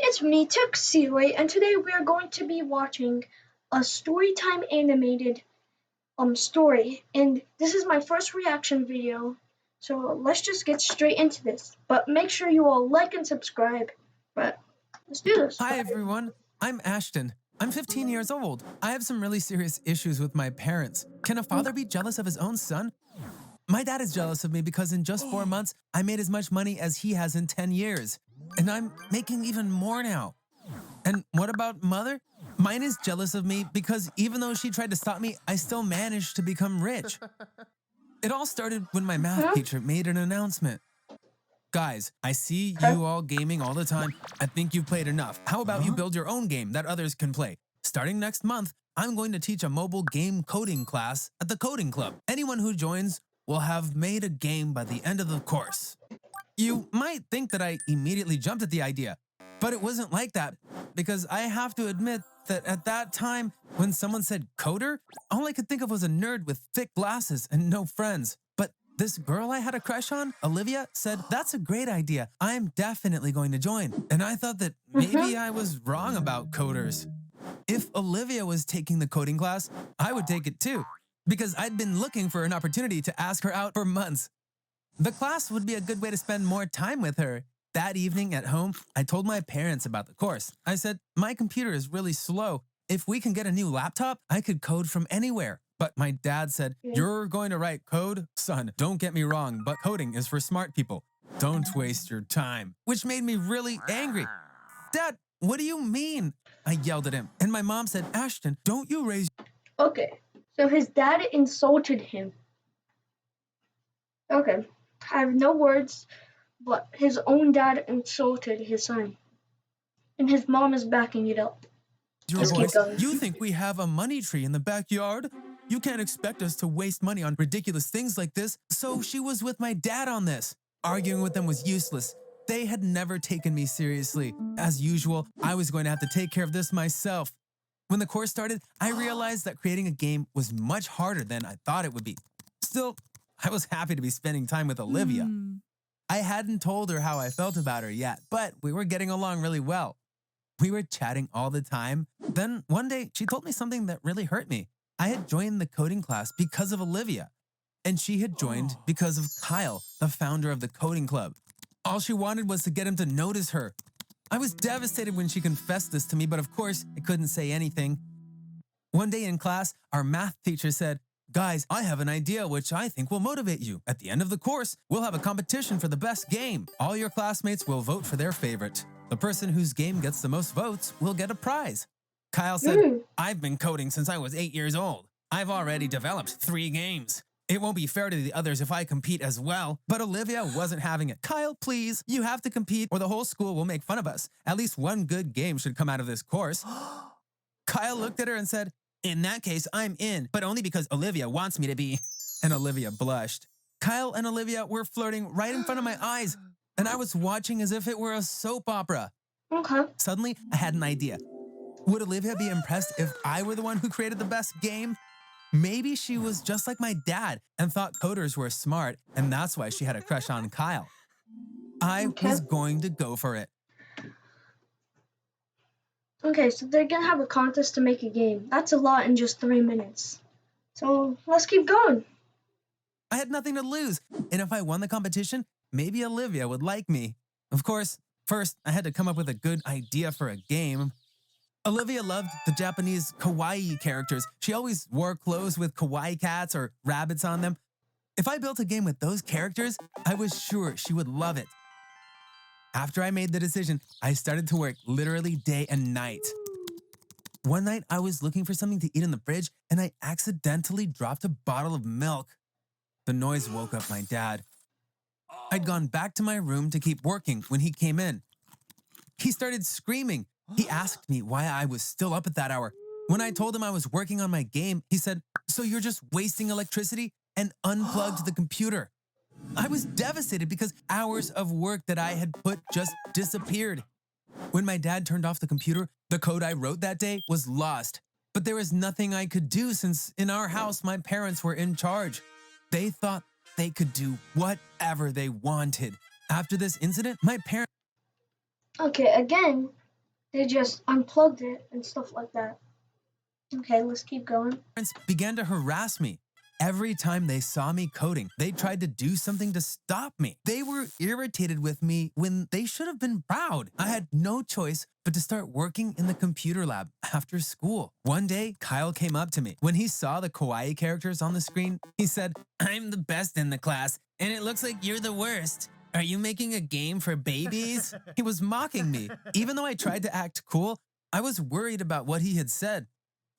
it's me, Tuxedo Ait, and today we are going to be watching a storytime animated story. And this is my first reaction video, so let's just get straight into this. But make sure you all like and subscribe. But let's do this. Hi everyone, I'm Ashton. I'm 15 years old. I have some really serious issues with my parents. Can a father be jealous of his own son? My dad is jealous of me because in just 4 months, I made as much money as he has in 10 years. And I'm making even more now. And what about mother? Mine is jealous of me because even though she tried to stop me, I still managed to become rich. It all started when my math teacher made an announcement. Guys, I see you all gaming all the time. I think you've played enough. How about you build your own game that others can play? Starting next month, I'm going to teach a mobile game coding class at the coding club. Anyone who joins will have made a game by the end of the course. You might think that I immediately jumped at the idea, but it wasn't like that because I have to admit that at that time, when someone said coder, all I could think of was a nerd with thick glasses and no friends. But this girl I had a crush on, Olivia, said, "That's a great idea. I'm definitely going to join." And I thought that maybe I was wrong about coders. If Olivia was taking the coding class, I would take it too, because I'd been looking for an opportunity to ask her out for months. The class would be a good way to spend more time with her. That evening at home, I told my parents about the course. I said, "My computer is really slow. If we can get a new laptop, I could code from anywhere." But my dad said, "You're going to write code? Son, don't get me wrong, but coding is for smart people. Don't waste your time." Which made me really angry. "Dad, what do you mean?" I yelled at him. And my mom said, "Ashton, don't you raise..." Okay, so his dad insulted him. Okay, I have no words, but his own dad insulted his son. And his mom is backing it up. your Let's keep voice. going. You think we have a money tree in the backyard? You can't expect us to waste money on ridiculous things like this. So she was with my dad on this. Arguing with them was useless. They had never taken me seriously. As usual, I was going to have to take care of this myself. When the course started, I realized that creating a game was much harder than I thought it would be. Still, I was happy to be spending time with Olivia. I hadn't told her how I felt about her yet, but we were getting along really well. We were chatting all the time. Then one day, she told me something that really hurt me. I had joined the coding class because of Olivia, and she had joined because of Kyle, the founder of the coding club. All she wanted was to get him to notice her. I was devastated when she confessed this to me, but of course, I couldn't say anything. One day in class, our math teacher said, "Guys, I have an idea which I think will motivate you. At the end of the course, we'll have a competition for the best game. All your classmates will vote for their favorite. The person whose game gets the most votes will get a prize." Kyle said, "I've been coding since I was 8 years old. I've already developed 3 games. It won't be fair to the others if I compete as well." But Olivia wasn't having it. "Kyle, please, you have to compete or the whole school will make fun of us. At least one good game should come out of this course." Kyle looked at her and said, "In that case, I'm in, but only because Olivia wants me to be." And Olivia blushed. Kyle and Olivia were flirting right in front of my eyes, and I was watching as if it were a soap opera. Okay. Suddenly, I had an idea. Would Olivia be impressed if I were the one who created the best game? Maybe she was just like my dad and thought coders were smart, and that's why she had a crush on Kyle. I was going to go for it. Okay, so they're gonna have a contest to make a game. That's a lot in just 3 minutes. So let's keep going. I had nothing to lose, and if I won the competition, maybe Olivia would like me. Of course, first I had to come up with a good idea for a game. Olivia loved the Japanese kawaii characters. She always wore clothes with kawaii cats or rabbits on them. If I built a game with those characters, I was sure she would love it. After I made the decision, I started to work literally day and night. One night, I was looking for something to eat in the fridge, and I accidentally dropped a bottle of milk. The noise woke up my dad. I'd gone back to my room to keep working when he came in. He started screaming. He asked me why I was still up at that hour. When I told him I was working on my game, he said, "So you're just wasting electricity?" and unplugged the computer. I was devastated because hours of work that I had put just disappeared. When my dad turned off the computer, the code I wrote that day was lost. But there was nothing I could do since in our house, my parents were in charge. They thought they could do whatever they wanted. After this incident, my parents... Okay, again, They just unplugged it and stuff like that. Okay, let's keep going. Parents began to harass me. Every time they saw me coding, they tried to do something to stop me. They were irritated with me when they should have been proud. I had no choice but to start working in the computer lab after school. One day, Kyle came up to me. When he saw the kawaii characters on the screen, he said, "I'm the best in the class, and it looks like you're the worst. Are you making a game for babies?" He was mocking me. Even though I tried to act cool, I was worried about what he had said.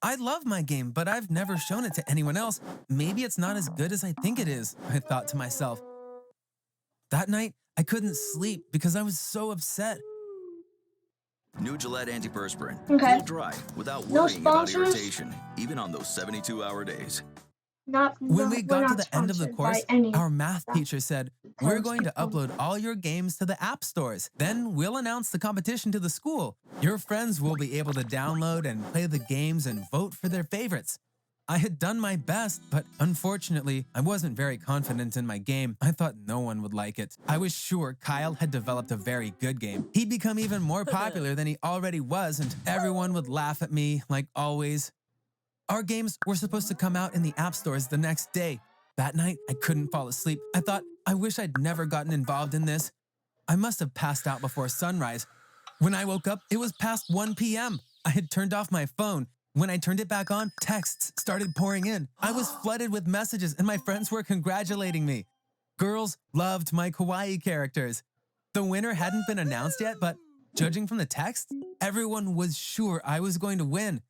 I love my game, but I've never shown it to anyone else. Maybe it's not as good as I think it is, I thought to myself. That night, I couldn't sleep because I was so upset. New Gillette antiperspirant. Okay. Feel dry without No worrying about sponsors. irritation, even on those 72-hour days. When we We're got to not the end of the sponsored by course, any our math that teacher said, "We're going to upload all your games to the app stores. Then we'll announce the competition to the school. Your friends will be able to download and play the games and vote for their favorites." I had done my best, but unfortunately, I wasn't very confident in my game. I thought no one would like it. I was sure Kyle had developed a very good game. He'd become even more popular than he already was, and everyone would laugh at me, like always. Our games were supposed to come out in the app stores the next day. That night, I couldn't fall asleep. I thought, I wish I'd never gotten involved in this. I must have passed out before sunrise. When I woke up, it was past 1 p.m. I had turned off my phone. When I turned it back on, texts started pouring in. I was flooded with messages, and my friends were congratulating me. Girls loved my kawaii characters. The winner hadn't been announced yet, but judging from the text, everyone was sure I was going to win.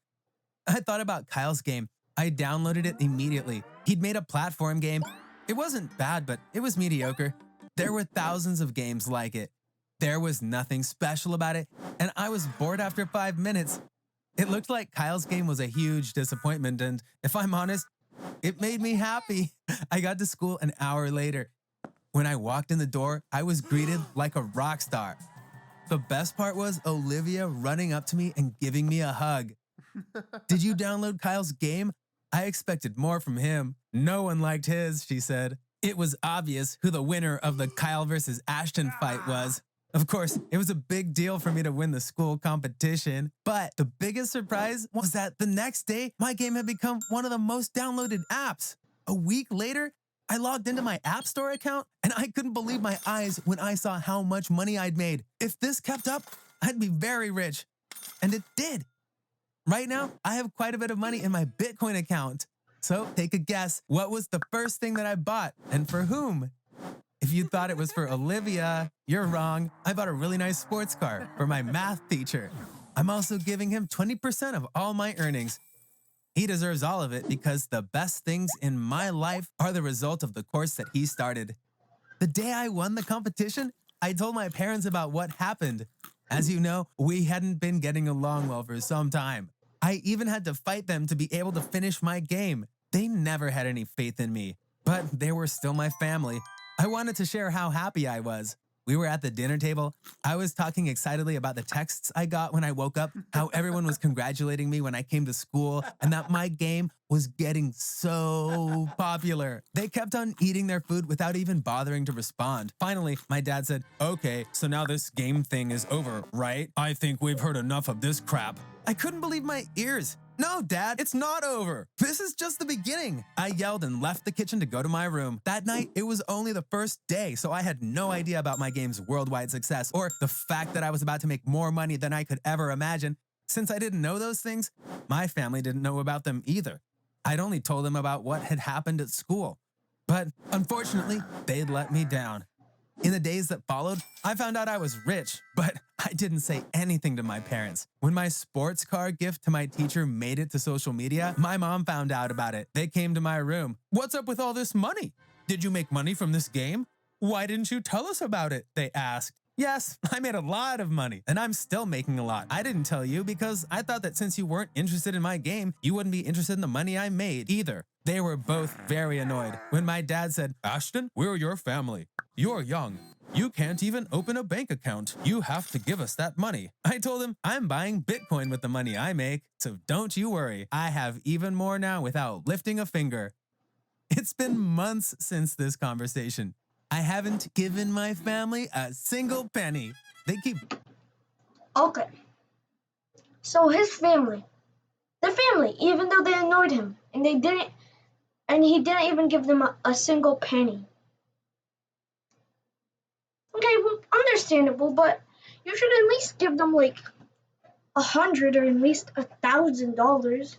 I thought about Kyle's game. I downloaded it immediately. He'd made a platform game. It wasn't bad, but it was mediocre. There were thousands of games like it. There was nothing special about it, and I was bored after 5 minutes. It looked like Kyle's game was a huge disappointment, and if I'm honest, it made me happy. I got to school an hour later. When I walked in the door, I was greeted like a rock star. The best part was Olivia running up to me and giving me a hug. "Did you download Kyle's game?" I expected more from him. "No one liked his," she said. It was obvious who the winner of the Kyle versus Ashton fight was. Of course, it was a big deal for me to win the school competition, but the biggest surprise was that the next day, my game had become one of the most downloaded apps. A week later, I logged into my App Store account, and I couldn't believe my eyes when I saw how much money I'd made. If this kept up, I'd be very rich. And it did. Right now, I have quite a bit of money in my Bitcoin account. So take a guess, what was the first thing that I bought and for whom? If you thought it was for Olivia, you're wrong. I bought a really nice sports car for my math teacher. I'm also giving him 20% of all my earnings. He deserves all of it because the best things in my life are the result of the course that he started. The day I won the competition, I told my parents about what happened. As you know, we hadn't been getting along well for some time. I even had to fight them to be able to finish my game. They never had any faith in me, but they were still my family. I wanted to share how happy I was. We were at the dinner table. I was talking excitedly about the texts I got when I woke up, how everyone was congratulating me when I came to school, and that my game was getting so popular. They kept on eating their food without even bothering to respond. Finally, my dad said, "Okay, so now this game thing is over, right? I think we've heard enough of this crap." I couldn't believe my ears. "No, Dad, it's not over. This is just the beginning." I yelled and left the kitchen to go to my room. That night, it was only the first day, so I had no idea about my game's worldwide success or the fact that I was about to make more money than I could ever imagine. Since I didn't know those things, my family didn't know about them either. I'd only told them about what had happened at school. But unfortunately, they'd let me down. In the days that followed, I found out I was rich, but I didn't say anything to my parents. When my sports car gift to my teacher made it to social media, my mom found out about it. They came to my room. "What's up with all this money? Did you make money from this game? Why didn't you tell us about it?" they asked. Yes, I made a lot of money, and I'm still making a lot. I didn't tell you because I thought that since you weren't interested in my game, you wouldn't be interested in the money I made either. They were both very annoyed when my dad said, "Ashton, we're your family. You're young. You can't even open a bank account. You have to give us that money." I told him I'm buying Bitcoin with the money I make, so don't you worry. I have even more now without lifting a finger. It's been months since this conversation. I haven't given my family a single penny. They keep... Okay. So his family, the family, even though they annoyed him, and he didn't even give them a single penny. Okay, well, understandable, but you should at least give them like 100 or at least $1,000.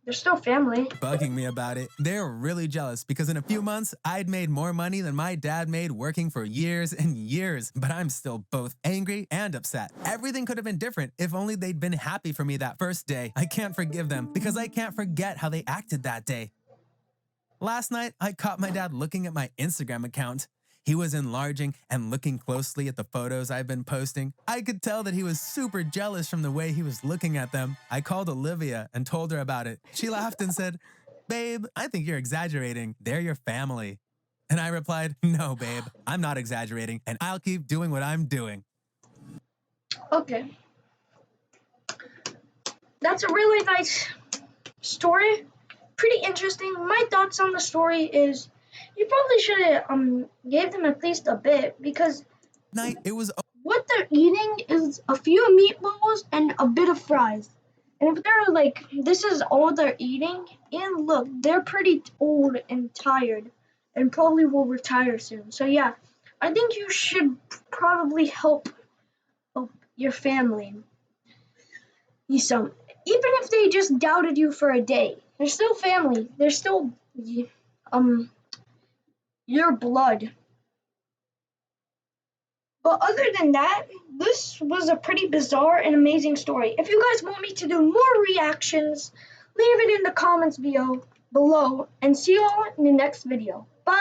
They're still family. Bugging me about it. They're really jealous because in a few months, I'd made more money than my dad made working for years and years. But I'm still both angry and upset. Everything could have been different if only they'd been happy for me that first day. I can't forgive them because I can't forget how they acted that day. Last night, I caught my dad looking at my Instagram account. He was enlarging and looking closely at the photos I've been posting. I could tell that he was super jealous from the way he was looking at them. I called Olivia and told her about it. She laughed and said, "Babe, I think you're exaggerating. They're your family." And I replied, "No, babe, I'm not exaggerating, and I'll keep doing what I'm doing." Okay. That's a really nice story. Pretty interesting. My thoughts on the story is you probably should have gave them at least a bit because Night, it was what they're eating is a few meatballs and a bit of fries. And if they're like, this is all they're eating, and look, they're pretty old and tired and probably will retire soon. So, yeah, I think you should probably help your family. Even if they just doubted you for a day, they're still family. They're still um your blood. But other than that, this was a pretty bizarre and amazing story. If you guys want me to do more reactions, leave it in the comments below and see you all in the next video. Bye!